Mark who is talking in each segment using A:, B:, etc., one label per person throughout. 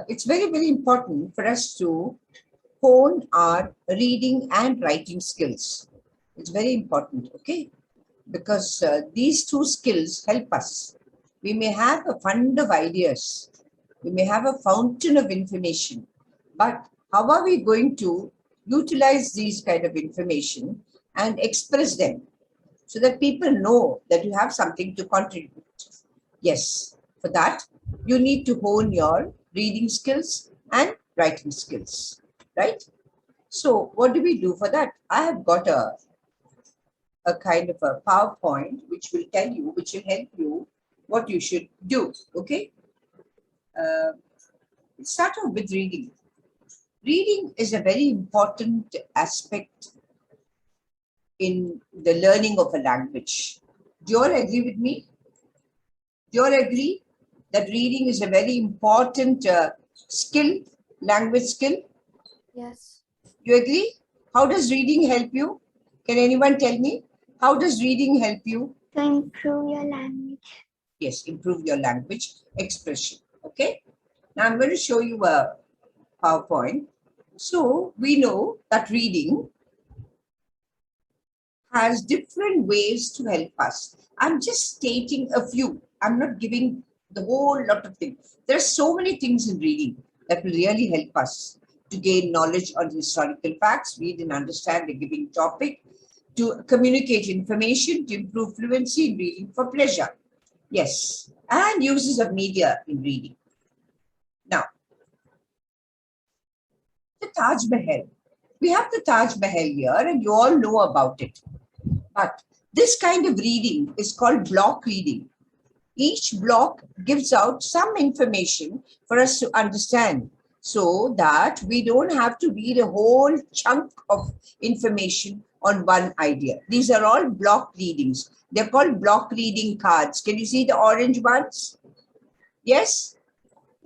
A: it's very, very important for us to hone our reading and writing skills. It's very important, okay? Because these two skills help us. We may have a fund of ideas, we may have a fountain of information, but how are we going to utilize these kind of information and express them so that people know that you have something to contribute? Yes, for that, you need to hone your reading skills and writing skills, right? So what do we do for that? I have got a kind of a PowerPoint which will tell you, which will help you what you should do, okay? Let's start off with reading. Reading is a very important aspect in the learning of a language. Do you all agree with me? Do you all agree that reading is a very important skill, language skill?
B: Yes.
A: You agree? How does reading help you? Can anyone tell me? How does reading help you?
B: To improve your language.
A: Yes, improve your language expression. Okay. Now I'm going to show you a PowerPoint. So we know that reading has different ways to help us. I'm just stating a few. I'm not giving the whole lot of things. There are so many things in reading that will really help us to gain knowledge on historical facts, read and understand a given topic, to communicate information, to improve fluency in reading for pleasure. Yes, and uses of media in reading. Now, the Taj Mahal. We have the Taj Mahal here and you all know about it. But this kind of reading is called block reading. Each block gives out some information for us to understand so that we don't have to read a whole chunk of information on one idea. These are all block readings. They're called block reading cards. Can you see the orange ones? Yes?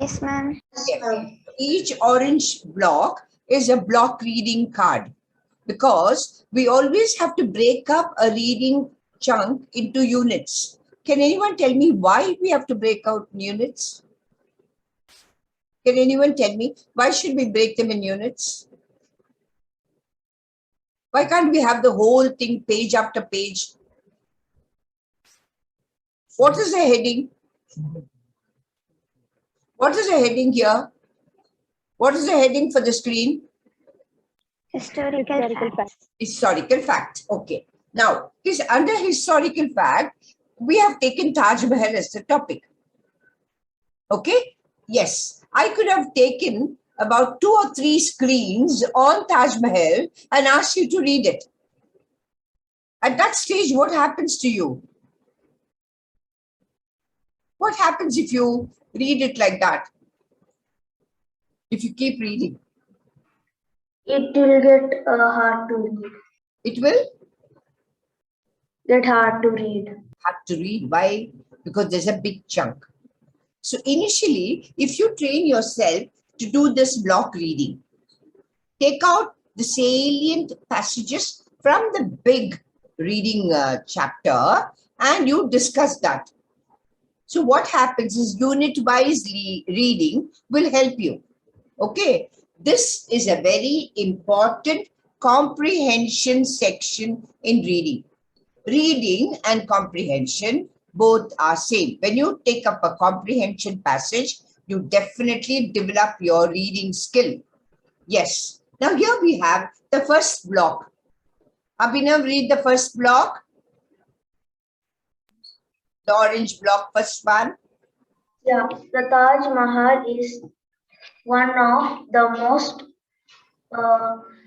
B: Yes, ma'am.
A: Yes. Each orange block is a block reading card because we always have to break up a reading chunk into units. Can anyone tell me why we have to break out units? Can anyone tell me why should we break them in units? Why can't we have the whole thing page after page? What is the heading? What is the heading here? What is the heading for the screen?
B: Historical facts.
A: Historical fact. Okay. Now, under historical fact, we have taken Taj Mahal as the topic. Okay. Yes. I could have taken about 2 or 3 screens on Taj Mahal and asked you to read it. At that stage, what happens to you? What happens if you read it like that? If you keep reading?
C: It will get hard to read.
A: It will
C: Get hard to read.
A: hard to read. Why? Because there's a big chunk. So initially, if you train yourself to do this block reading, take out the salient passages from the big reading chapter and you discuss that. So what happens is unit-wise reading will help you. Okay, this is a very important comprehension section in reading. Reading and comprehension both are same. When you take up a comprehension passage, you definitely develop your reading skill. Yes. Now here we have the first block. Abhinav, read the first block. The orange block, first one.
C: Yeah, the Taj Mahal is one of the most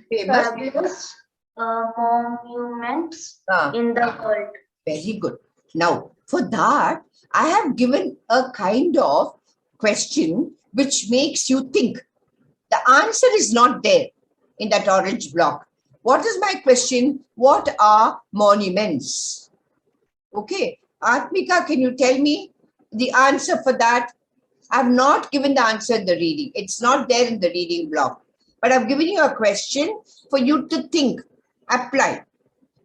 A: Famous.
C: fabulous monuments
A: Ah.
C: in the world.
A: Very good. Now, for that, I have given a kind of question which makes you think. The answer is not there in that orange block. What is my question? What are monuments? Okay. Atmika, can you tell me the answer for that? I've not given the answer in the reading. It's not there in the reading block. But I've given you a question for you to think, apply.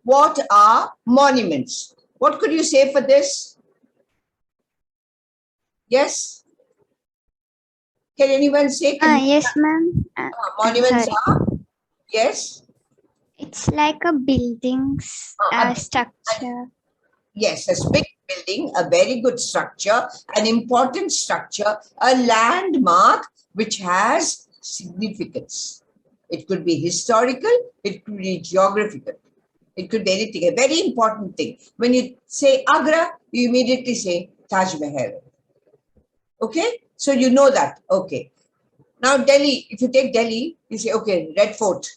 A: What are monuments? What could you say for this? Yes? Can anyone say?
B: Yes, ma'am.
A: Monuments
B: Sorry.
A: are? Yes.
B: It's like a building's
A: A
B: structure.
A: Yes, a big building, a very good structure, an important structure, a landmark which has significance. It could be historical, it could be geographical, it could be anything, a very important thing. When you say Agra, you immediately say Taj Mahal. Okay, so you know that. Okay. Now Delhi, if you take Delhi, you say, okay, Red Fort.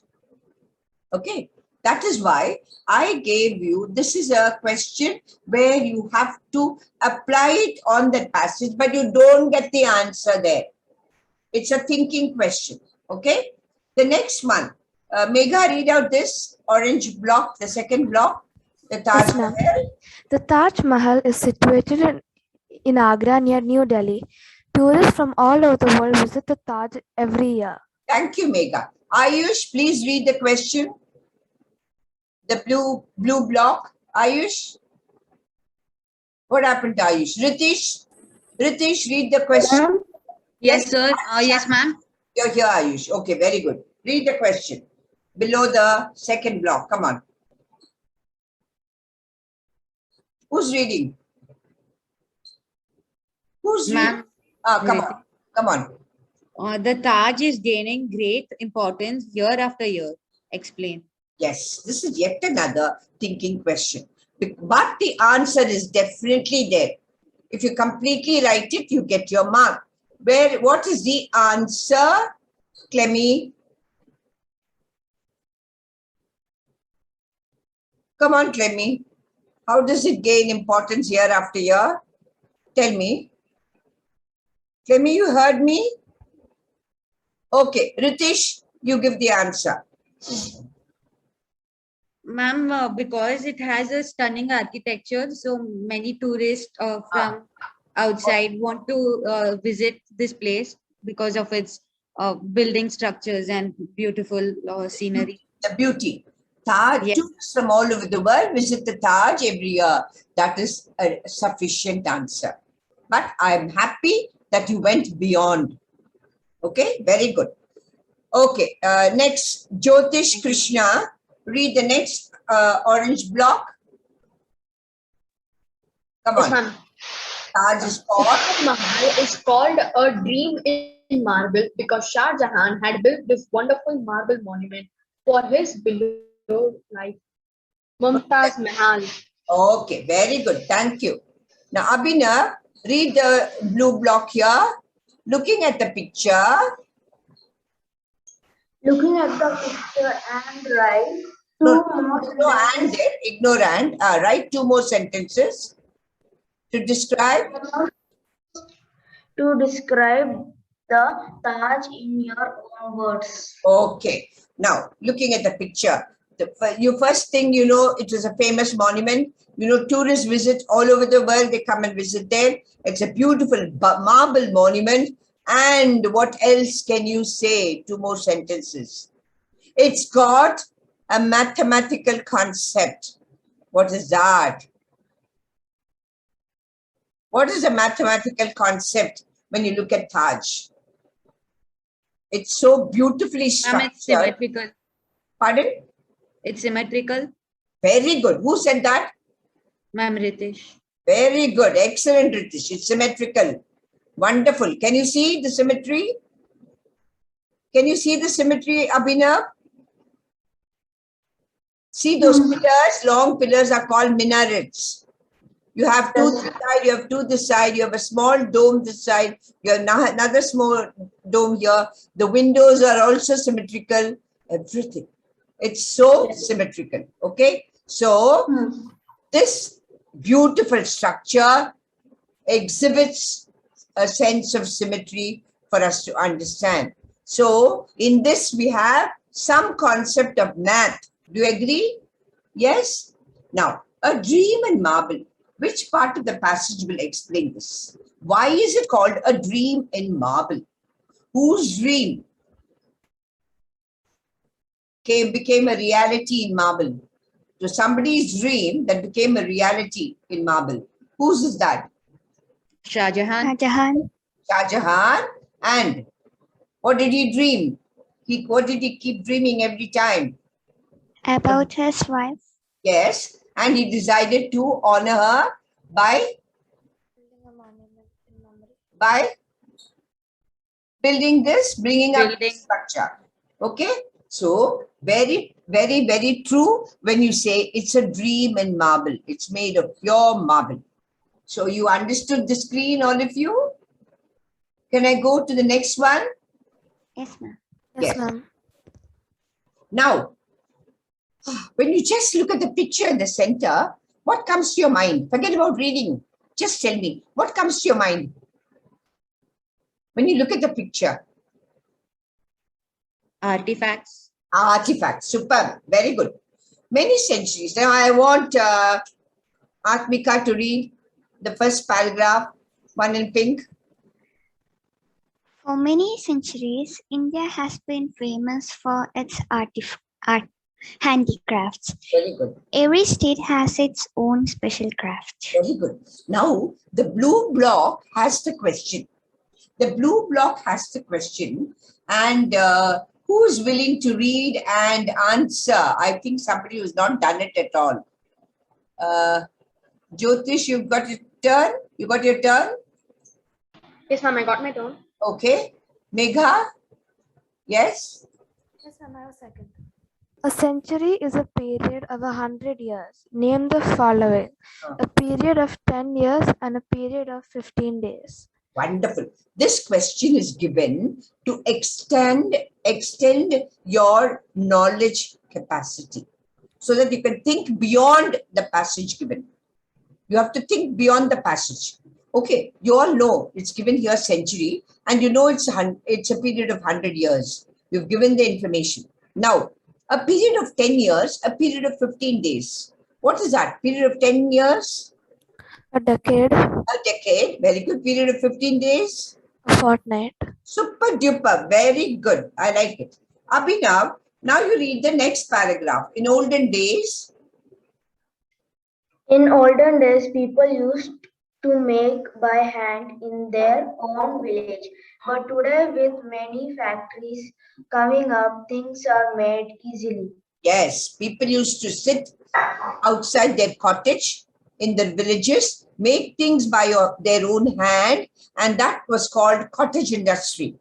A: Okay, that is why I gave you, this is a question where you have to apply it on that passage, but you don't get the answer there. It's a thinking question. Okay, the next one, Megha, read out this orange block, the second block, the Taj
D: Yes, ma'am.
A: Mahal.
D: The Taj Mahal is situated in Agra near New Delhi. Tourists from all over the world visit the Taj every year.
A: Thank you, Megha. Ayush, please read the question. The blue block. Ayush, what happened to Ayush? Ritish, read the question.
E: Yes, sir. Yes, ma'am.
A: You're here, Ayush. Okay, very good. Read the question below the second block. Come on. Who's reading? Who's reading?
E: Ma'am.
A: Come on. Come on.
E: The Taj is gaining great importance year after year. Explain.
A: Yes, this is yet another thinking question. But the answer is definitely there. If you completely write it, you get your mark. What is the answer, Clemmy? Come on, Clemmy. How does it gain importance year after year? Tell me. Clemmy, you heard me? Okay, Ritish, you give the answer.
E: Ma'am, because it has a stunning architecture, so many tourists from outside want to visit this place because of its building structures and beautiful scenery.
A: The beauty. Taj,
E: Yes.
A: tourists from all over the world visit the Taj every year. That is a sufficient answer. But I'm happy that you went beyond. Okay, very good. Okay, next, Jyotish Krishna. Read the next orange block. Come on. Taj is called.
F: Taj Mahal is called a dream in marble because Shah Jahan had built this wonderful marble monument for his beloved wife, Mumtaz Mahal.
A: Okay, very good. Thank you. Now, Abhinav, read the blue block here. Looking at the picture.
C: Looking at the picture and write
A: Ignore and. Write two more sentences to describe.
C: to describe the Taj in your own words.
A: Okay. Now, looking at the picture, you first thing you know, it is a famous monument. You know, tourists visit all over the world. They come and visit there. It's a beautiful marble monument. And what else can you say? Two more sentences. It's got a mathematical concept. What is that? What is a mathematical concept when you look at Taj? It's so beautifully structured.
E: It's symmetrical.
A: Pardon?
E: It's symmetrical.
A: Very good. Who said that?
E: Ma'am, Ritish.
A: Very good. Excellent, Ritish. It's symmetrical. Wonderful. Can you see the symmetry? Can you see the symmetry, Abhinav? See those pillars, long pillars are called minarets. You have two this side, you have two this side, you have a small dome this side, you have another small dome here. The windows are also symmetrical, everything. It's so symmetrical, okay? So, this beautiful structure exhibits a sense of symmetry for us to understand. So, in this we have some concept of math. Do you agree? Yes? Now, a dream in marble. Which part of the passage will explain this? Why is it called a dream in marble? Whose dream became a reality in marble? So somebody's dream that became a reality in marble. Whose is that?
E: Shah Jahan.
B: Shah Jahan.
A: Shah Jahan. And what did he dream? What did he keep dreaming every time?
B: About his wife.
A: Yes, and he decided to honor her by building this, bringing up
E: Building.
A: this structure. Okay, so very, very, very true when you say it's a dream in marble. It's made of pure marble. So you understood the screen, all of you? Can I go to the next one?
B: Yes, ma'am.
A: Yes.
D: Yes, ma'am.
A: Now, when you just look at the picture in the center, what comes to your mind? Forget about reading. Just tell me, what comes to your mind when you look at the picture?
E: Artifacts.
A: Artifacts. Superb. Very good. Many centuries. Now, I want Atmika to read the first paragraph, one in pink.
B: For many centuries, India has been famous for its art handicrafts.
A: Very good.
B: Every state has its own special craft.
A: Very good. Now, the blue block has the question. The blue block has the question. And who's willing to read and answer? I think somebody who's not done it at all. Jyotish, you've got your turn? You got your turn?
F: Yes, ma'am, I got my turn.
A: Okay. Megha? Yes?
D: Yes, ma'am, I have a second. A century is a period of 100 years. Name the following: a period of 10 years and a period of 15 days.
A: Wonderful. This question is given to extend your knowledge capacity so that you can think beyond the passage given. You have to think beyond the passage. Okay, you all know it's given here century, and you know it's a period of 100 years. You've given the information. Now, a period of 10 years, a period of 15 days. What is that? Period of 10 years?
D: A decade.
A: A decade. Very good. Period of 15 days?
D: A fortnight.
A: Super duper. Very good. I like it. Abhinav, now you read the next paragraph. In olden days,
C: In olden days, people used to make by hand in their own village. But today, with many factories coming up, things are made easily.
A: yes, people used to sit outside their cottage in their villages, make things by their own hand, and that was called cottage industry.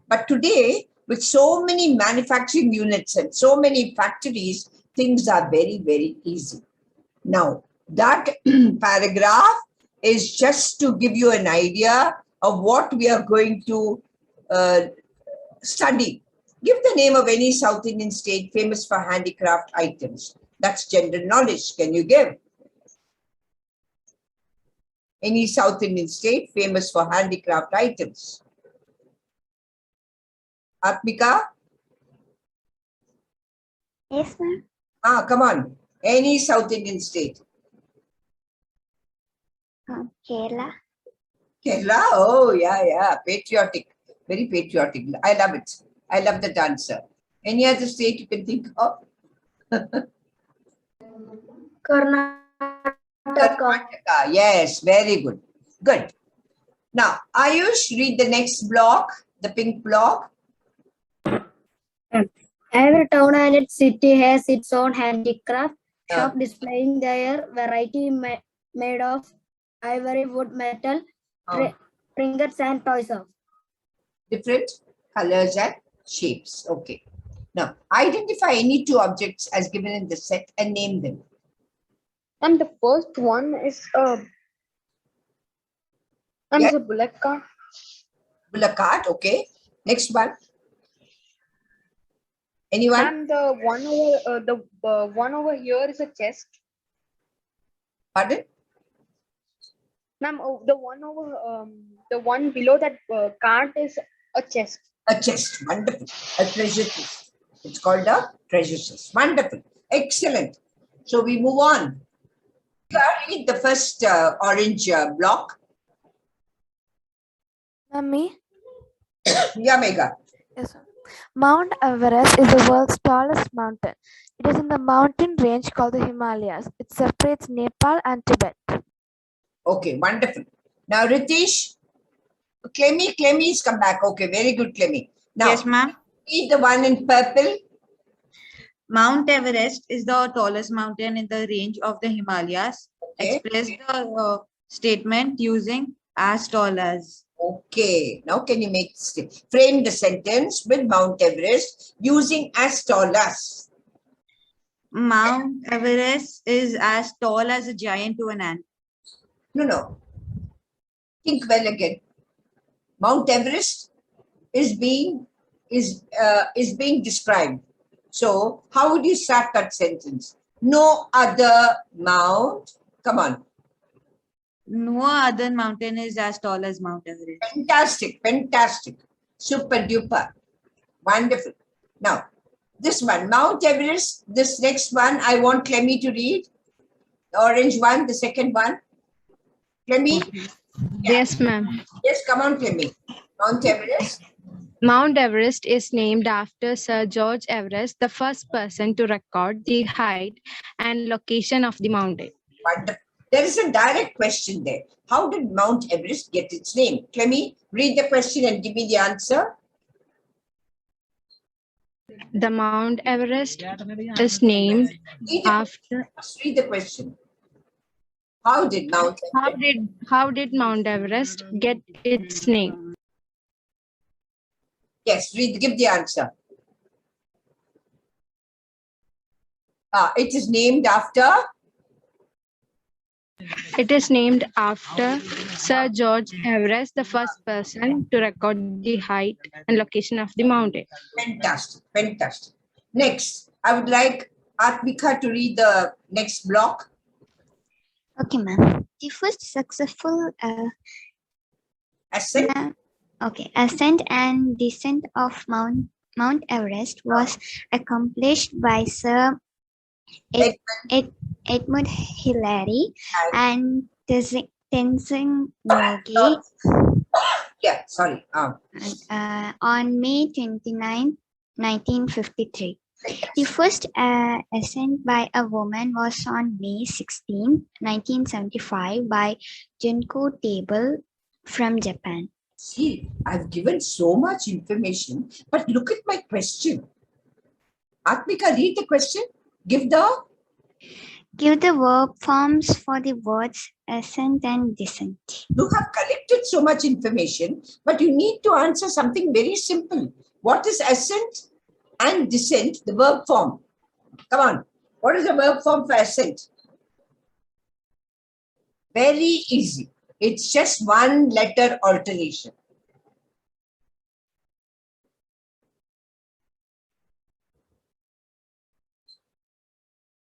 A: But today, with so many manufacturing units and so many factories, things are very, very easy. Now, that paragraph is just to give you an idea of what we are going to study. Give the name of any South Indian state famous for handicraft items. That's general knowledge. Can you give? Any South Indian state famous for handicraft items? Atmika?
B: Yes, ma'am.
A: Come on. Any South Indian state.
B: Kerala.
A: Kerala? Oh, yeah. Patriotic. Very patriotic. I love it. I love that answer. Any other state you can think of?
C: Karnataka.
A: Karnataka. Yes, very good. Good. Now, Ayush, read the next block, the pink block.
G: Every town and its city has its own handicraft
A: Yeah.
G: shop displaying their variety made of ivory, wood, metal, trinkets, and toys of
A: Different colors and shapes. Okay. Now, identify any two objects as given in the set and name them.
F: And the first one is
A: Yeah.
F: a bullock cart.
A: Bullock cart. Okay. Next one. Anyone?
F: And the one over here is a chest.
A: Pardon?
F: Ma'am, the one below that cart is a chest.
A: A chest. Wonderful. A treasure chest. It's called a treasure chest. Wonderful. Excellent. So we move on. Read the first orange block.
D: Me?
A: Yeah, Megha.
D: Yes, ma'am. Mount Everest is the world's tallest mountain. It is in the mountain range called the Himalayas. It separates Nepal and Tibet.
A: Okay, wonderful. Now, Ritesh, Clemmy, come back. Okay, very good, Clemmy. Now,
E: Yes, ma'am.
A: read the one in purple.
E: Mount Everest is the tallest mountain in the range of the Himalayas.
A: Okay.
E: Express the statement using as tall as.
A: Okay. Now, can you frame the sentence with Mount Everest using as tall as?
E: Mount Everest is as tall as a giant to an ant.
A: No. Think well again. Mount Everest is being described. So, how would you start that sentence? No other mount. Come on.
E: No other mountain is as tall as Mount Everest.
A: Fantastic. Super duper. Wonderful. Now, this one, Mount Everest. This next one, I want Clemmy to read. The orange one, the second one. Clemmy?
H: Yes, ma'am.
A: Yes, come on, Clemmy. Mount Everest.
H: Mount Everest is named after Sir George Everest, the first person to record the height and location of the mountain.
A: Wonderful. There is a direct question there. How did Mount Everest get its name? Clemmy, read the question and give me the answer.
H: The Mount Everest is named after.
A: Read the question. How did Mount Everest?
H: How did Mount Everest get its name?
A: Yes, give the answer. It is named after?
H: It is named after Sir George Everest, the first person to record the height and location of the mountain.
A: Fantastic. Next, I would like Atmika to read the next block.
B: Okay, ma'am. The first successful
A: Ascent.
B: ascent and descent of Mount Everest was accomplished by Sir Edmund Hillary and Tenzing Norgay on May 29, 1953. The first ascent by a woman was on May 16, 1975 by Junko Table from Japan.
A: See, I've given so much information, but look at my question. Atmika, read the question. Give the
B: verb forms for the words ascent and descent.
A: You have collected so much information, but you need to answer something very simple. What is ascent and descent, the verb form? Come on. What is the verb form for ascent? Very easy. It's just one letter alternation.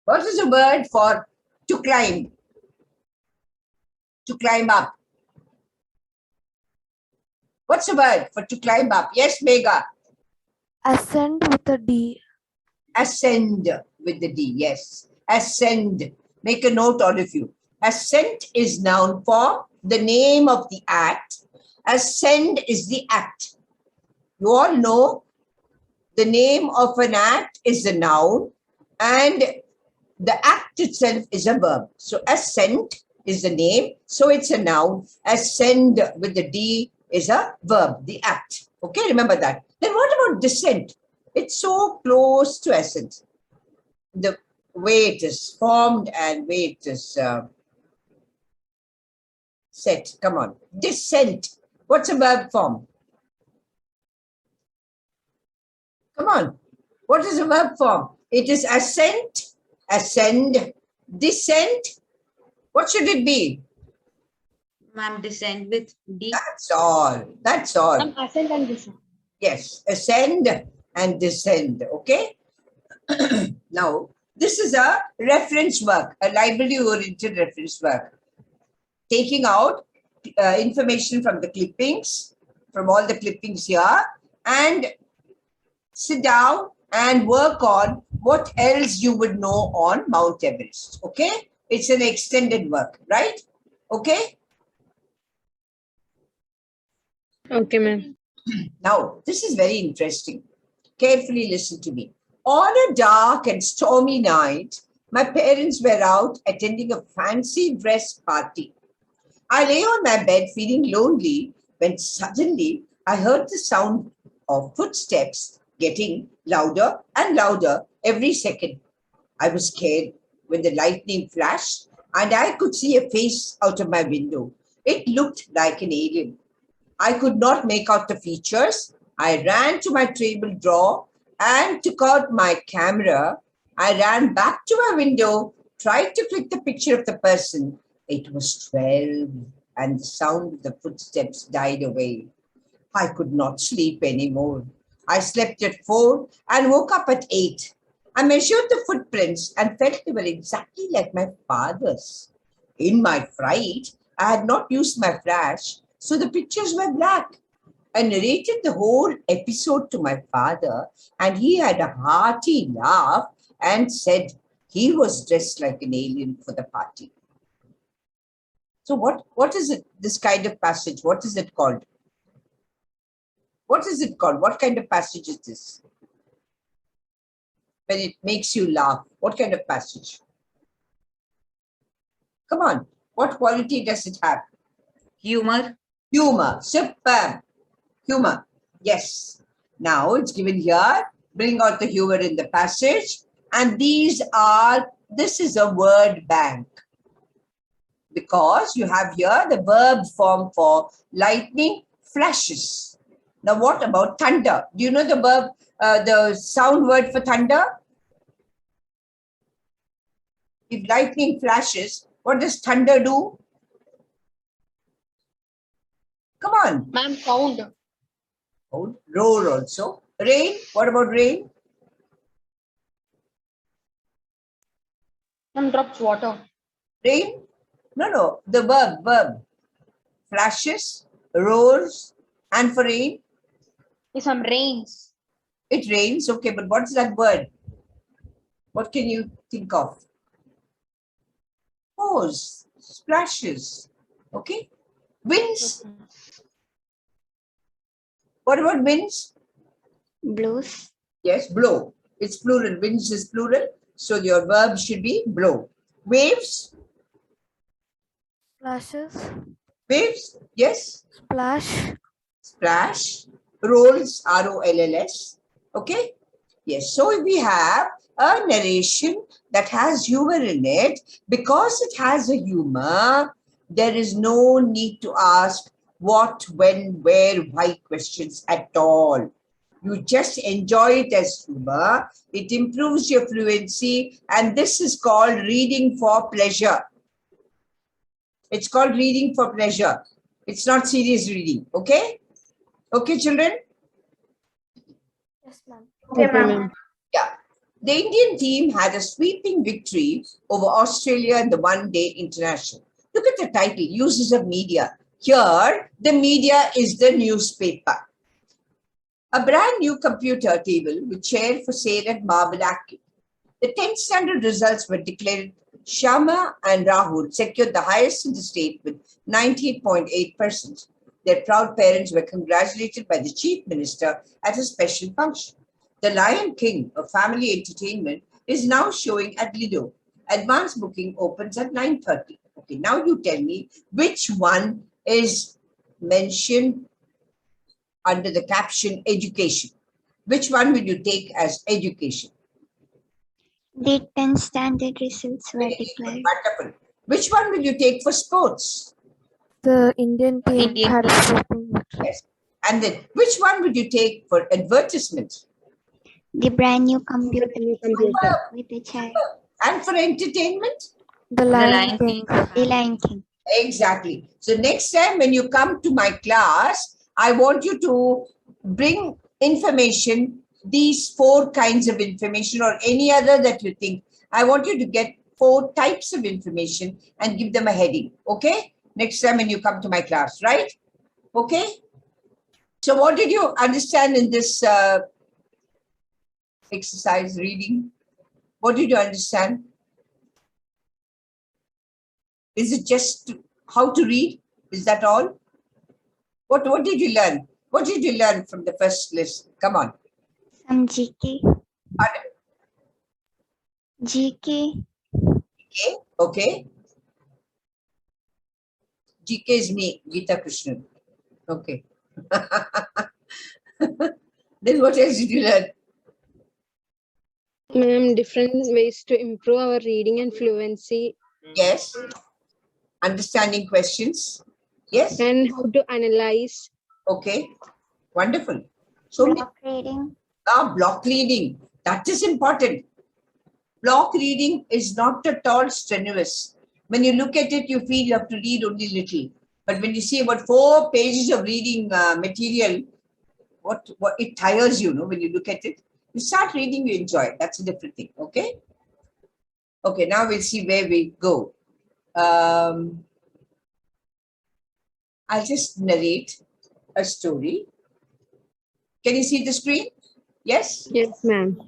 A: What is the word for to climb? To climb up. What's the word for to climb up? Yes, Megha.
D: Ascend with a D.
A: Ascend with the D, yes. Ascend. Make a note, all of you. Ascent is noun form, the name of the act. Ascend is the act. You all know the name of an act is a noun and the act itself is a verb. So ascent is the name, so it's a noun. Ascend with the D is a verb, the act. Okay, remember that. Then what about descent? It's so close to ascent. The way it is formed and way it is set. Come on. Descent. What's a verb form? Come on. What is a verb form? It is ascent, ascend, descent. What should it be?
E: Ma'am, descend with D.
A: That's all. That's all.
G: Ascend and descend.
A: Yes, ascend and descend. Okay. Now, this is a reference work, a library-oriented reference work. Taking out information from the clippings, from all the clippings here, and sit down and work on what else you would know on Mount Everest. Okay? It's an extended work, right? Okay?
H: Okay, ma'am.
A: Now, this is very interesting. Carefully listen to me. On a dark and stormy night, my parents were out attending a fancy dress party. I lay on my bed feeling lonely when suddenly I heard the sound of footsteps getting louder and louder every second. I was scared when the lightning flashed and I could see a face out of my window. It looked like an alien. I could not make out the features. I ran to my table drawer and took out my camera. I ran back to my window, tried to click the picture of the person. It was 12, and the sound of the footsteps died away. I could not sleep anymore. I slept at 4 and woke up at 8. I measured the footprints and felt they were exactly like my father's. In my fright, I had not used my flash, so the pictures were black. I narrated the whole episode to my father, and he had a hearty laugh and said he was dressed like an alien for the party. So what is it, this kind of passage? What is it called? What is it called? What kind of passage is this? When it makes you laugh, what kind of passage? Come on, what quality does it have?
E: Humor.
A: Humor, superb. Humor, yes. Now it's given here, bring out the humor in the passage. And this is a word bank. Because you have here the verb form for lightning flashes. Now what about thunder? Do you know the verb, the sound word for thunder? If lightning flashes, what does thunder do? Come on.
F: Ma'am, sound.
A: Roar also. Rain, what about rain?
F: Ma'am, drops water.
A: Rain? No, the verb. Flashes, roars, and for rain?
F: Yes, ma'am, rains.
A: It rains, okay, but what's that word? What can you think of? Pours, splashes, okay? Winds? What about winds?
B: Blows.
A: Yes, blow. It's plural. Winds is plural. So your verb should be blow. Waves?
D: Splashes.
A: Waves? Yes.
D: Splash.
A: Splash. Rolls, ROLLS. Okay? Yes. So we have a narration that has humor in it. Because it has a humor, there is no need to ask what, when, where, why questions at all. You just enjoy it as humor. It improves your fluency, and this is called reading for pleasure. It's called reading for pleasure. It's not serious reading. Okay? Okay, children?
D: Yes, ma'am.
C: Okay, ma'am.
A: Yeah. The Indian team had a sweeping victory over Australia in the one-day international. Look at the title, uses of media. Here, the media is the newspaper. A brand new computer table with chair for sale at Marble Arcade. The 10th standard results were declared. Sharma and Rahul secured the highest in the state with 98.8%. Their proud parents were congratulated by the chief minister at a special function. The Lion King, a family entertainment, is now showing at Lido. Advance booking opens at 9:30. Okay, now you tell me which one is mentioned under the caption education. Which one will you take as education?
B: The 10th standard results were declared.
A: Wonderful. Which one will you take for sports?
D: The Indian team
E: Indian
D: had a
E: team.
D: sweeping victory.
A: Yes. And then which one would you take for advertisement?
B: The brand new computer with a child.
A: And for entertainment?
D: The Lion King.
B: The Lion King.
A: Exactly. So next time when you come to my class, I want you to bring information, these 4 kinds of information or any other that you think. I want you to get 4 types of information and give them a heading. Okay? Next time when you come to my class, right? Okay? So what did you understand in this exercise reading? What did you understand? Is it just how to read? Is that all? What did you learn? What did you learn from the first list? Come on.
B: Some GK.
A: Pardon?
B: GK.
A: Okay. Okay. GK is me, Gita Krishnan. Okay. Then what else did you learn?
H: Ma'am, different ways to improve our reading and fluency
A: Yes. Understanding questions. Yes.
H: and how to analyze.
A: Okay. Wonderful. So,
B: Block reading.
A: block reading. That is important. Block reading is not at all strenuous. When you look at it, you feel you have to read only little. But when you see about 4 pages of reading material, what it tires you, when you look at it. You start reading, you enjoy it. That's a different thing. Okay. Okay. Now we'll see where we go. I'll just narrate a story. Can you see the screen? Yes?
H: Yes, ma'am.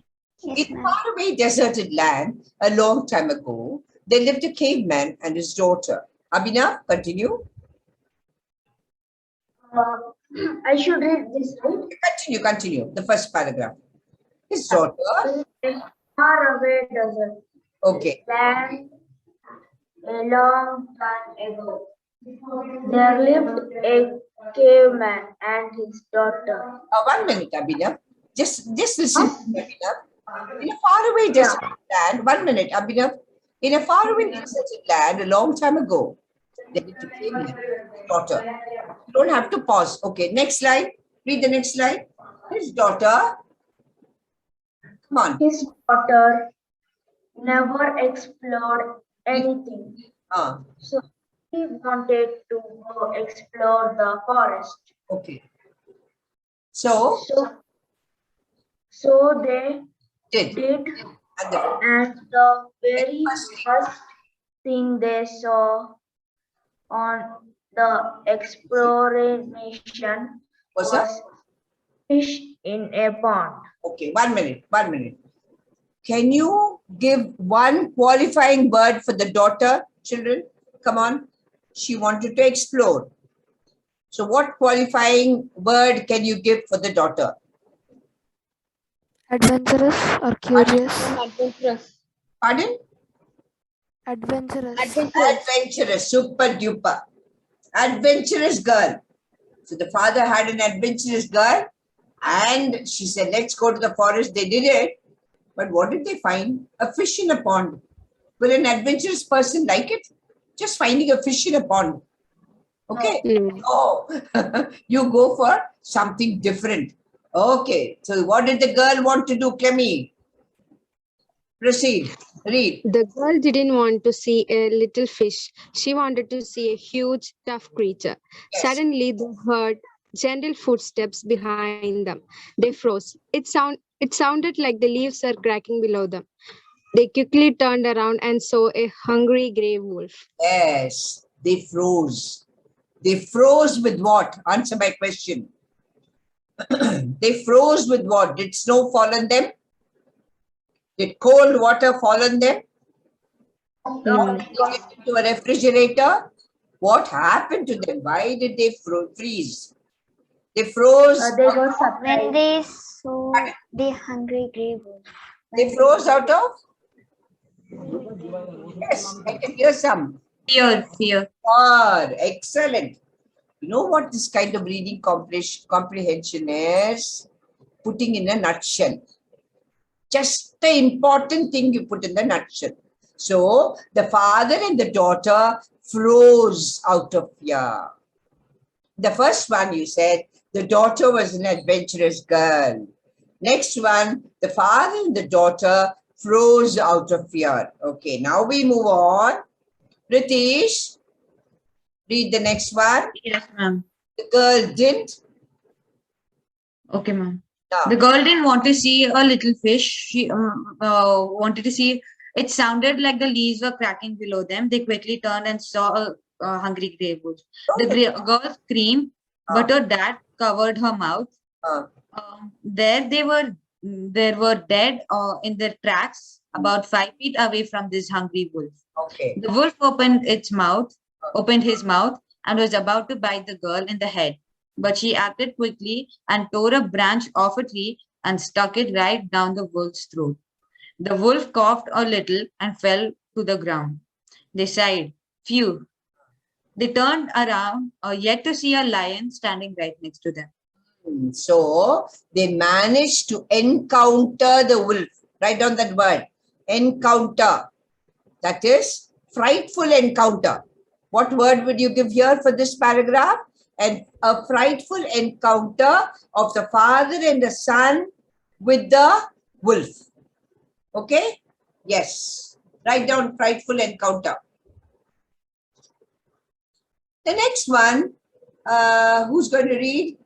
B: Yes,
A: In a
B: ma'am.
A: faraway deserted land, a long time ago, there lived a caveman and his daughter. Abhinav, continue.
C: I should read this, right?
A: Continue. The first paragraph. His daughter.
C: In a faraway desert
A: Okay.
C: land a long time ago, there lived a caveman and his daughter.
A: 1 minute, Abhinav. Just listen, Abhinav. In a faraway desert land, 1 minute, Abhinav. In a faraway deserted land, a long time ago, there lived a caveman and his daughter. You don't have to pause. Okay, next slide. Read the next slide. His daughter. Come on.
C: His daughter never explored anything,
A: Ah,
C: so he wanted to go explore the forest.
A: okay. So,
C: So they
A: did.
C: did,
A: And the
C: and the very
A: first thing
C: first thing they saw on the exploration
A: was
C: was fish in a pond.
A: okay, 1 minute, 1 minute. Can you give one qualifying word for the daughter, children? Come on. She wanted to explore. So what qualifying word can you give for the daughter?
D: Adventurous or curious?
F: Adventurous.
A: Pardon?
D: Adventurous.
A: Adventurous, super duper. Adventurous girl. So the father had an adventurous girl and she said, let's go to the forest. They did it. But what did they find? A fish in a pond. Will an adventurous person like it? Just finding a fish in a pond. Okay.
H: No.
A: Oh, you go for something different. Okay. So what did the girl want to do, Clemmy? Proceed. Read.
H: The girl didn't want to see a little fish. She wanted to see a huge, tough creature.
A: Yes.
H: Suddenly, they heard gentle footsteps behind them. They froze. It sounded like the leaves were cracking below them. They quickly turned around and saw a hungry grey wolf.
A: Yes. They froze. They froze with what? Answer my question. They froze with what? Did snow fall on them? Did cold water fall on them?
H: No.
A: Did they get into a refrigerator? What happened to them? Why did they freeze? They froze.
C: They got
B: When
C: surprised.
B: they saw the hungry grey wolf.
A: They froze out of? Yes, I can hear some.
E: Fear.
A: Fear. Excellent. You know what this kind of reading comprehension is? Putting in a nutshell. Just the important thing you put in the nutshell. So the father and the daughter froze out of fear. The first one you said, the daughter was an adventurous girl. Next one, the father and the daughter froze out of fear. Okay, now we move on. Ritesh, read the next one.
E: Yes, ma'am.
A: The girl didn't.
E: Okay, ma'am.
A: No.
E: The girl didn't want to see a little fish. She wanted to see. It sounded like the leaves were cracking below them. They quickly turned and saw a hungry grey wolf. The girl screamed, but her dad covered her mouth. There were dead in their tracks, about 5 feet away from this hungry wolf.
A: Okay.
E: The wolf opened his mouth, and was about to bite the girl in the head. But she acted quickly and tore a branch off a tree and stuck it right down the wolf's throat. The wolf coughed a little and fell to the ground. They sighed, "Phew." They turned around yet to see a lion standing right next to them.
A: So they managed to encounter the wolf. Write down that word. Encounter. That is frightful encounter. What word would you give here for this paragraph? And a frightful encounter of the father and the son with the wolf. Okay? Yes. Write down frightful encounter. The next one, who's going to read?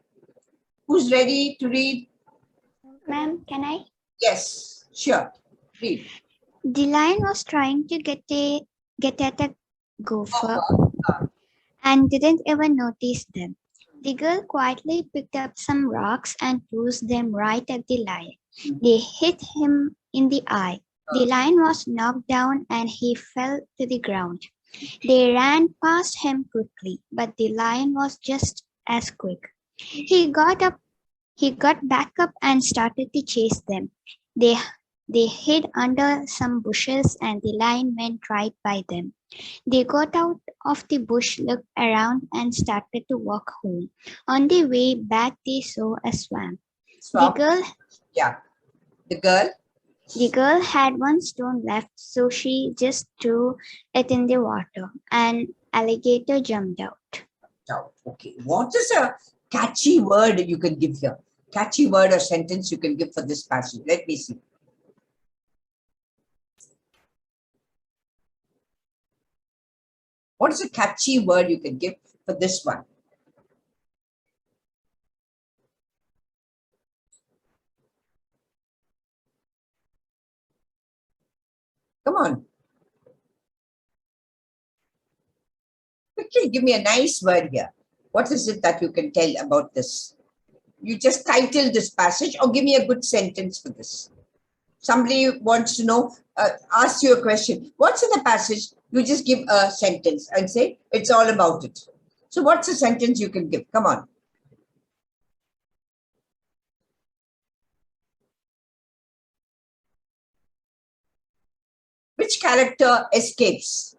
A: Who's ready to read?
B: Ma'am, can I?
A: Yes, sure. Read.
B: The lion was trying to get at a gopher and didn't even notice them. The girl quietly picked up some rocks and threw them right at the lion. They hit him in the eye. The lion was knocked down and he fell to the ground. They ran past him quickly, but the lion was just as quick. He got back up and started to chase them. They hid under some bushes and the lion went right by them. They got out of the bush, looked around, and started to walk home. On the way back, they saw a swamp.
A: Swamp.
B: The girl
A: Yeah. The girl.
B: The girl had one stone left, so she just threw it in the water. An alligator jumped out.
A: Now, okay. What is a catchy word you can give here? Catchy word or sentence you can give for this passage? Let me see. What is a catchy word you can give for this one? Come on. Quickly, give me a nice word here. What is it that you can tell about this? You just title this passage or give me a good sentence for this. Somebody wants to know, ask you a question. What's in the passage? You just give a sentence and say, it's all about it. So what's a sentence you can give? Come on. Which character escapes?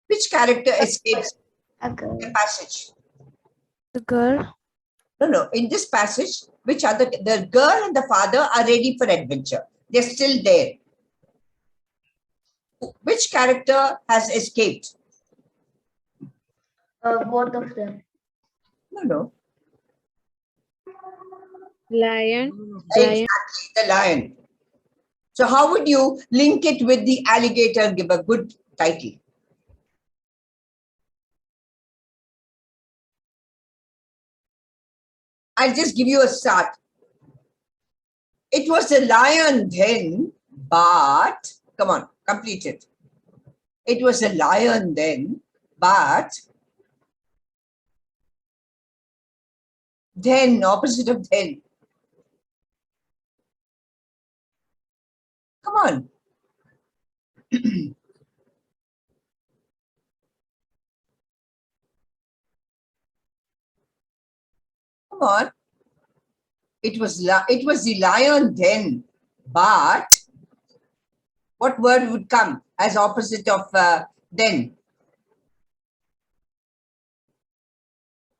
A: Which character escapes
B: A girl.
A: the passage?
D: The girl.
A: No. In this passage, the girl and the father are ready for adventure. They're still there. Which character has escaped?
C: Both of them.
A: No.
H: Lion.
A: Exactly, the lion. So how would you link it with the alligator? Give a good title. I'll just give you a start. It was a lion then, but, come on, complete it. It was a lion then, but, then, opposite of then. Come on. Come on. It was the lion then, but what word would come as opposite of then?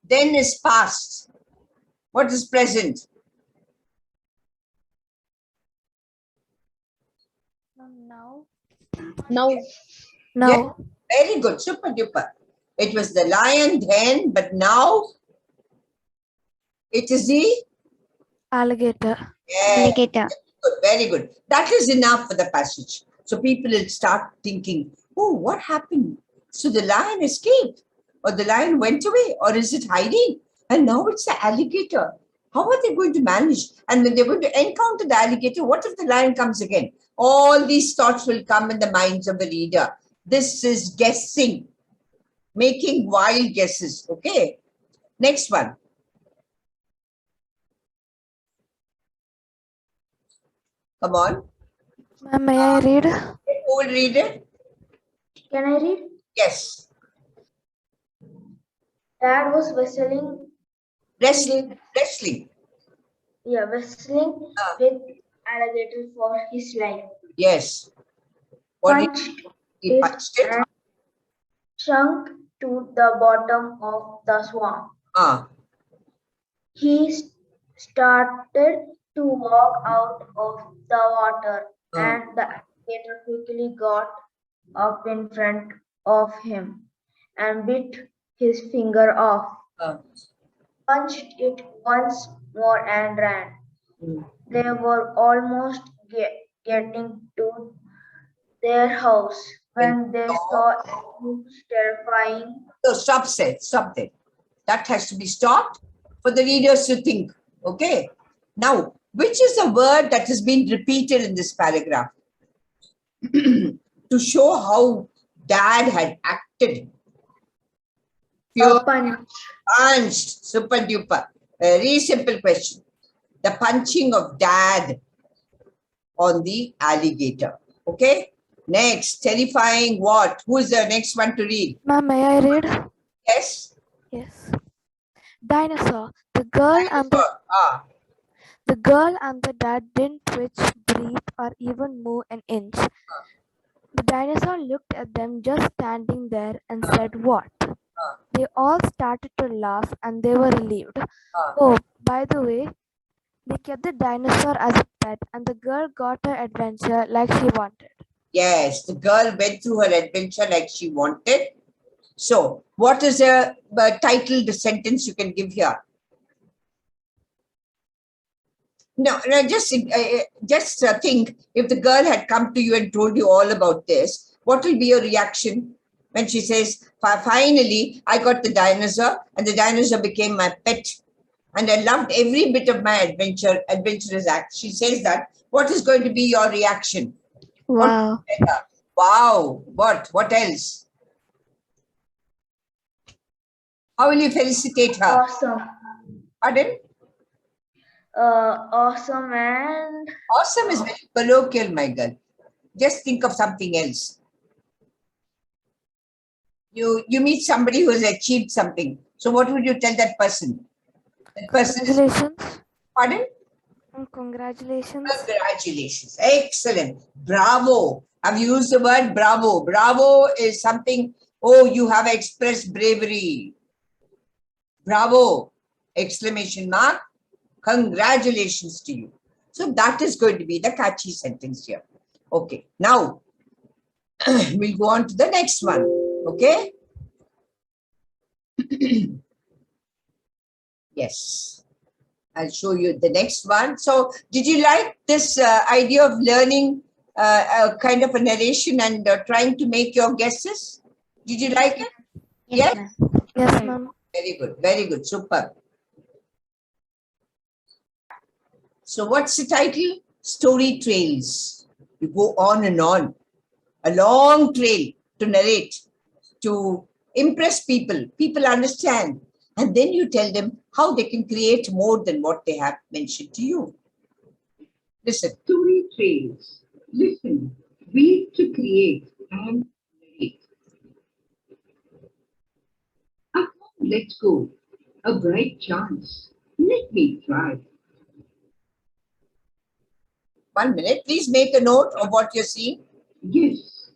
A: Then is past. What is present?
D: Now.
F: Now.
D: Now.
A: Very good. Super duper. It was the lion then, but now it is the
D: Alligator.
B: Alligator.
A: Good, very good. That is enough for the passage. So people will start thinking, oh, what happened? So the lion escaped, or the lion went away, or is it hiding? And now it's the alligator. How are they going to manage? And when they're going to encounter the alligator, what if the lion comes again? All these thoughts will come in the minds of the reader. This is guessing, making wild guesses. Okay. Next one. Come on.
D: Ma'am, may I read?
A: Who will read it?
C: Can I read?
A: Yes.
C: Dad was wrestling.
A: Wrestling.
C: Yeah, wrestling with alligator for his life.
A: Yes. What
C: Punched
A: he
C: it
A: punched it?
C: and sunk to the bottom of the swamp. He started to walk out of the water, and the alligator quickly got up in front of him and bit his finger off, punched it once more, and ran. They were almost getting to their house when they saw a huge, terrifying.
A: So stop there. That has to be stopped for the readers to think. Okay. Now, which is a word that has been repeated in this paragraph to show how Dad had acted? Punched. Super duper. Very simple question. The punching of Dad on the alligator. Okay. Next, terrifying what? Who is the next one to read?
D: Ma'am, may I read?
A: Yes.
D: Yes. Dinosaur. The girl and the dad didn't twitch, breathe, or even move an inch. The dinosaur looked at them just standing there and said, "What?" They all started to laugh and they were relieved. Oh, by the way, they kept the dinosaur as a pet and the girl got her adventure like she wanted.
A: Yes, the girl went through her adventure like she wanted. So, what is a title, the sentence you can give here? No, just think, if the girl had come to you and told you all about this, what will be your reaction when she says, finally, I got the dinosaur and the dinosaur became my pet and I loved every bit of my adventurous act. She says that. What is going to be your reaction?
B: Wow.
A: Wow. What else? How will you felicitate her?
C: Awesome.
A: Pardon?
C: Awesome and...
A: Awesome is very colloquial, my girl. Just think of something else. You meet somebody who has achieved something. So what would you tell that person? That person
D: Congratulations.
A: Pardon?
D: Congratulations.
A: Congratulations. Excellent. Bravo. I've used the word bravo. Bravo is something, oh, you have expressed bravery. Bravo. Exclamation mark. Congratulations to you. So that is going to be the catchy sentence here. Okay. Now, we'll go on to the next one. Okay. Yes. I'll show you the next one. So did you like this idea of learning a kind of a narration and trying to make your guesses? Did you like it? Yes?
D: Yes, ma'am.
A: Very good. Very good. Super. So what's the title? Story Trails. You go on and on. A long trail to narrate, to impress people. People understand. And then you tell them how they can create more than what they have mentioned to you. Listen. Story trails. Listen. Read to create and narrate. Let's go. A bright chance. Let me try. 1 minute. Please make a note of what you're seeing. Yes.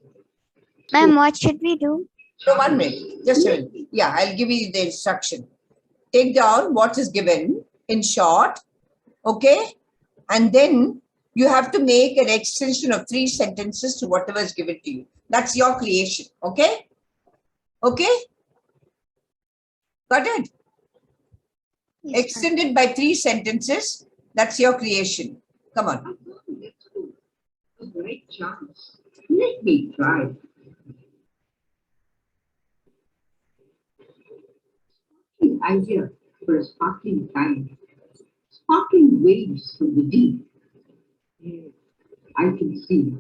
B: Ma'am, what should we do?
A: So 1 minute. Just a minute. Yeah, I'll give you the instruction. Take down what is given in short. Okay. And then you have to make an extension of 3 sentences to whatever is given to you. That's your creation. Okay. Okay. Got it?
B: Yes,
A: Extend it by 3 sentences. That's your creation. Come on. Let's go. A great chance. Let me try. An idea for a sparkling time. Sparkling waves from the deep. Yes, I can see.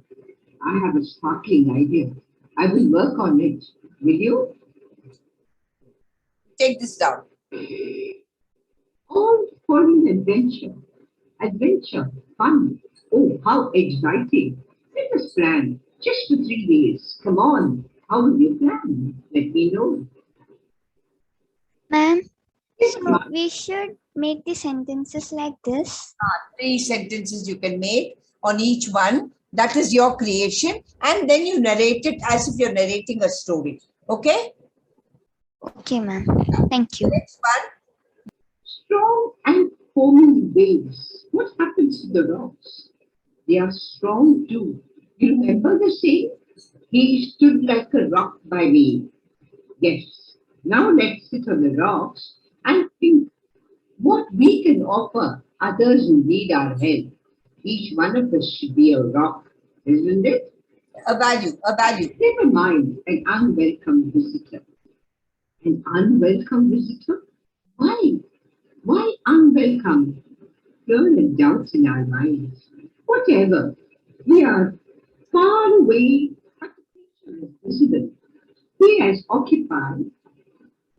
A: I have a sparkling idea. I will work on it. Will you? Take this down. All for an adventure. Adventure, fun. Oh, how exciting. Let us plan. Just for 3 days. Come on. How will you plan? Let me know.
B: ma'am.
A: Yes,
B: So we should make the sentences like this.
A: 3 sentences you can make on each one. That is your creation. And then you narrate it as if you're narrating a story. Okay?
B: Okay, ma'am. Thank you.
A: Next one.
I: Strong and foaming waves. What happens to the rocks? They are strong too. You remember the saying? He stood like a rock by me. Yes. Now let's sit on the rocks and think what we can offer others who need our help. Each one of us should be a rock, isn't it?
A: A value, a value.
I: Never mind an unwelcome visitor. An unwelcome visitor? Why? Why unwelcome? Learn doubts in our minds. Whatever. We are far away, but the creature is visible. He has occupied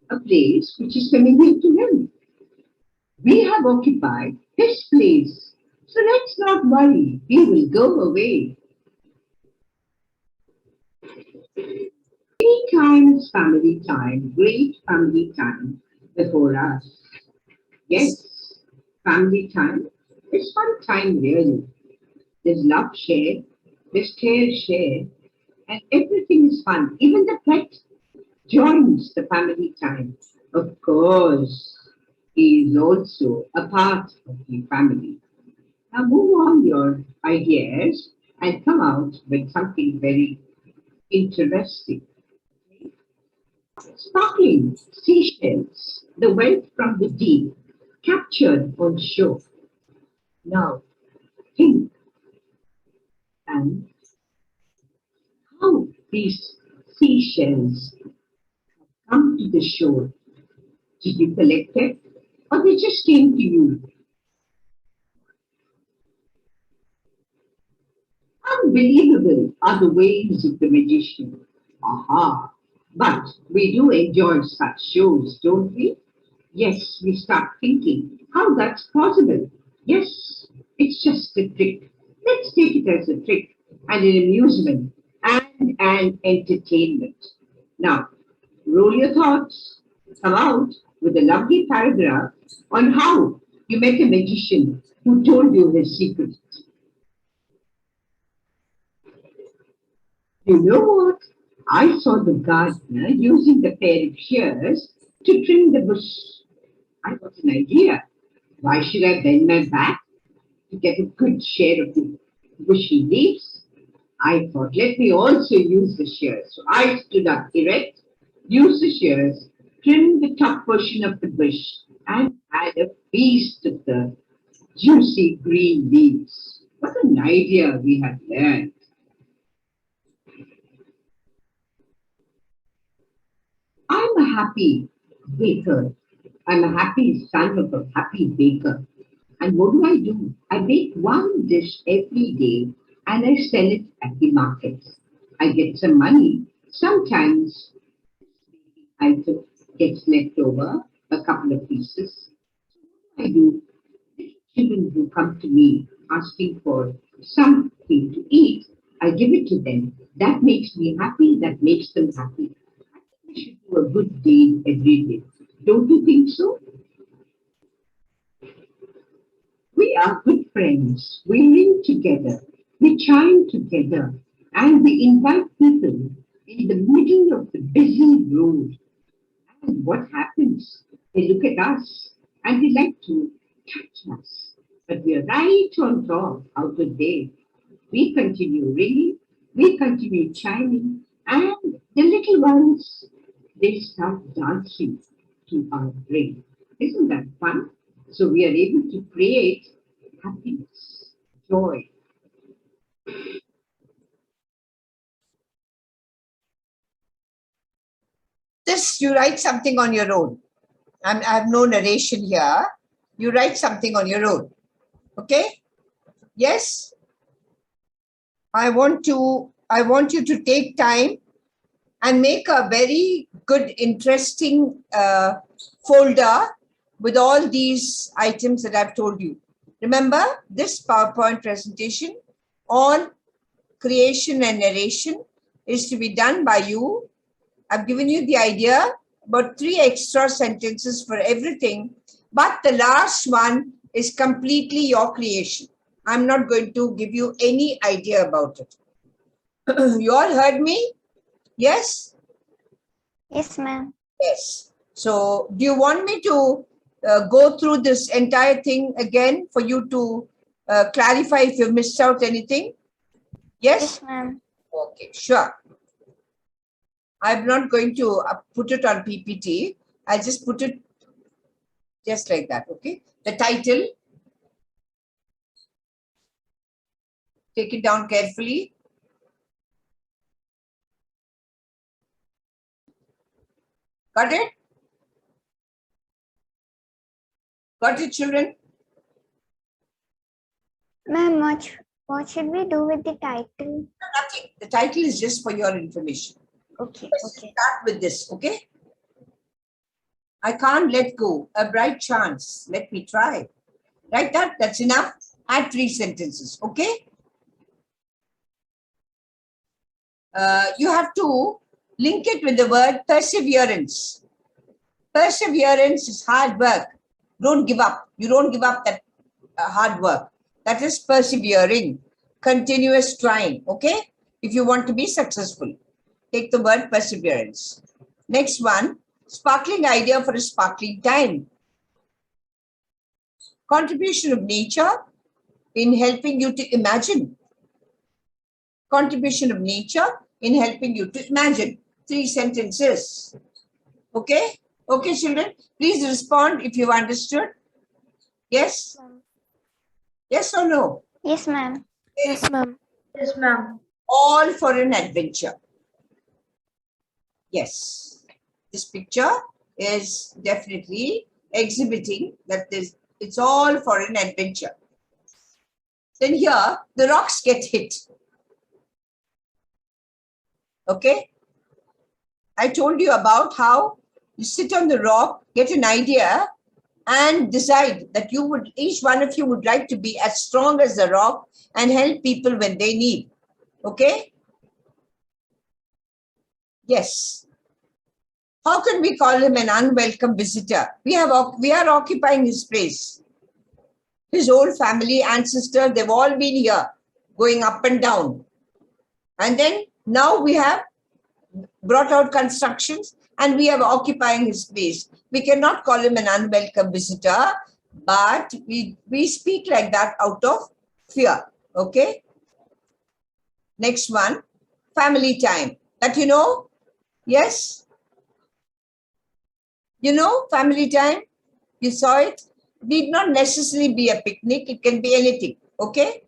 I: a place which is familiar to him. We have occupied his place. So let's not worry. He will go away. Many times family time, great family time before us. Yes, family time is fun time really. There's love shared, there's care shared, and everything is fun. Even the pet joins the family time. Of course, he is also a part of the family. Now move on your ideas and come out with something very interesting. Sparkling seashells, the wealth from the deep, captured on shore. Now think and how these seashells come to the shore. Did you collect it or they just came to you? Unbelievable are the ways of the magician. Aha! But we do enjoy such shows, don't we? Yes, we start thinking how that's possible. Yes, it's just a trick. Let's take it as a trick and an amusement and an entertainment. Now, roll your thoughts. Come out with a lovely paragraph on how you met a magician who told you his secret. You know what? I saw the gardener using the pair of shears to trim the bush. I got an idea. Why should I bend my back to get a good share of the bushy leaves? I thought, let me also use the shears. So I stood up erect, used the shears, trimmed the top portion of the bush, and had a feast of the juicy green leaves. What an idea we had learned. I'm a happy baker. I'm a happy son of a happy baker. And what do? I bake one dish every day and I sell it at the market. I get some money. Sometimes item gets left over, a couple of pieces. I do. Children who come to me asking for something to eat, I give it to them. That makes me happy. That makes them happy. We should do a good deed every day. Don't you think so? We are good friends. We ring together. We chime together. And we invite people in the middle of the busy road. And what happens? They look at us and they like to touch us. But we are right on top out of there. We continue ringing. We continue chiming. And the little ones, they start dancing to our ring. Isn't that fun? So we are able to create happiness, joy.
A: This, you write something on your own. I have no narration here. You write something on your own. Okay? Yes? I want you to take time and make a very good, interesting folder with all these items that I've told you. Remember, this PowerPoint presentation on creation and narration is to be done by you. I've given you the idea, about 3 extra sentences for everything, but the last one is completely your creation. I'm not going to give you any idea about it. You all heard me? Yes?
B: Yes, ma'am.
A: Yes. So, do you want me to go through this entire thing again for you to clarify if you missed out anything? Yes?
B: Yes, ma'am.
A: Okay, sure. I'm not going to put it on PPT. I'll just put it just like that, okay? The title, take it down carefully. Got it? Got it, children?
B: Ma'am, what should we do with the title?
A: Nothing. The title is just for your information.
B: Okay,
A: Let's
B: okay.
A: start with this, okay? I can't let go. A bright chance. Let me try. Write that. That's enough. Add 3 sentences, okay? You have to link it with the word perseverance. Perseverance is hard work. Don't give up. You don't give up that hard work. That is persevering, continuous trying, okay? If you want to be successful, take the word perseverance. Next one, sparkling idea for a sparkling time. Contribution of nature in helping you to imagine. Contribution of nature in helping you to imagine. 3 sentences. Okay? Okay, children, please respond if you've understood. Yes? Yes or no?
B: Yes, ma'am.
D: Yes, ma'am.
C: Yes, ma'am.
A: All for an adventure. Yes. This picture is definitely exhibiting that it's all for an adventure. Then here, the rocks get hit. Okay? I told you about how you sit on the rock, get an idea, and decide that each one of you would like to be as strong as the rock and help people when they need. Okay? Yes. How can we call him an unwelcome visitor? We are occupying his place. His whole family, ancestors, they've all been here, going up and down. And then now we have brought out constructions and we are occupying his place. We cannot call him an unwelcome visitor, but we speak like that out of fear. Okay? Next one, family time. That you know? Yes? You know, family time? You saw it? Need not necessarily be a picnic. It can be anything. Okay?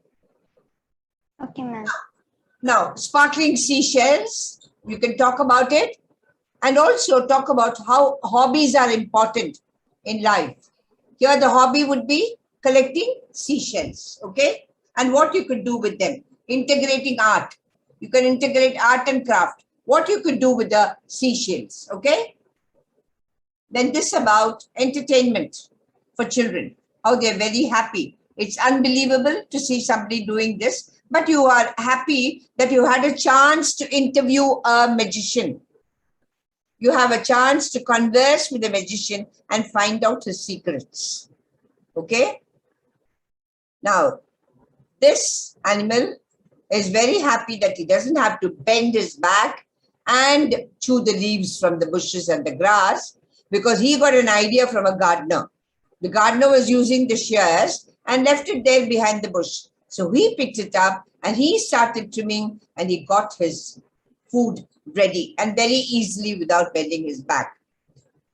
B: Okay, ma'am.
A: Now, sparkling seashells. You can talk about it. And also talk about how hobbies are important in life. Here the hobby would be collecting seashells, okay? And what you could do with them. Integrating art. You can integrate art and craft. What you could do with the seashells, okay? Then this about entertainment for children. How they're very happy. It's unbelievable to see somebody doing this, but you are happy that you had a chance to interview a magician. You have a chance to converse with the magician and find out his secrets. Okay? Now, this animal is very happy that he doesn't have to bend his back and chew the leaves from the bushes and the grass because he got an idea from a gardener. The gardener was using the shears and left it there behind the bush. So he picked it up and he started trimming and he got his food ready and very easily without bending his back.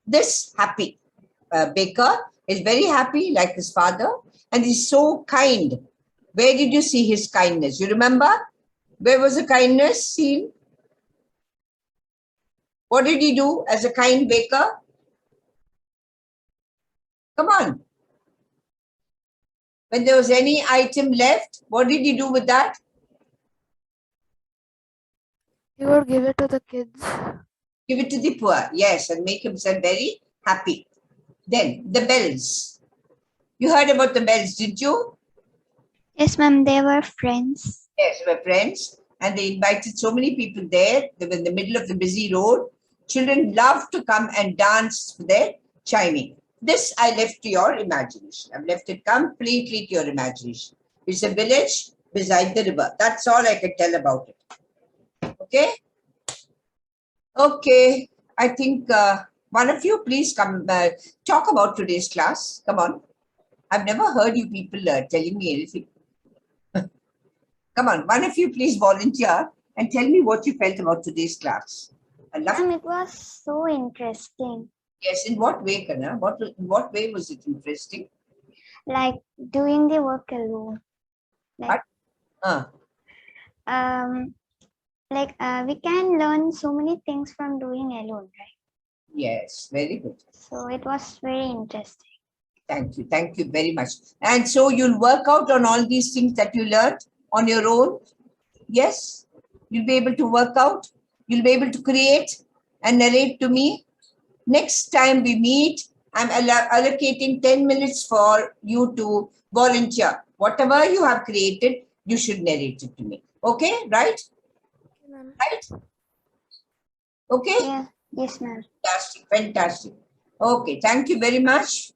A: This happy baker is very happy like his father and he's so kind. Where did you see his kindness? You remember? Where was the kindness seen? What did he do as a kind baker? Come on. When there was any item left, what did he do with that?
D: He would give it to the kids.
A: Give it to the poor, yes, and make himself very happy. Then the bells. You heard about the bells, did you?
B: Yes, ma'am. They were friends.
A: Yes, they were friends, and they invited so many people there. They were in the middle of the busy road. Children loved to come and dance for their chiming. This I left to your imagination. I've left it completely to your imagination. It's a village beside the river. That's all I can tell about it. Okay? Okay. I think one of you please come talk about today's class. Come on. I've never heard you people telling me anything. Come on, one of you please volunteer and tell me what you felt about today's class. I love.
B: It was so interesting.
A: Yes, in what way, Kana? In what way was it interesting?
B: Like doing the work alone. Like, we can learn so many things from doing alone, right?
A: Yes, very good.
B: So it was very interesting.
A: Thank you very much. And so you'll work out on all these things that you learned on your own. Yes, you'll be able to work out. You'll be able to create and narrate to me. Next time we meet, I'm allocating 10 minutes for you to volunteer. Whatever you have created, you should narrate it to me. Okay, right? Right? Okay?
B: Yeah. Yes, ma'am.
A: Fantastic, fantastic. Okay, thank you very much.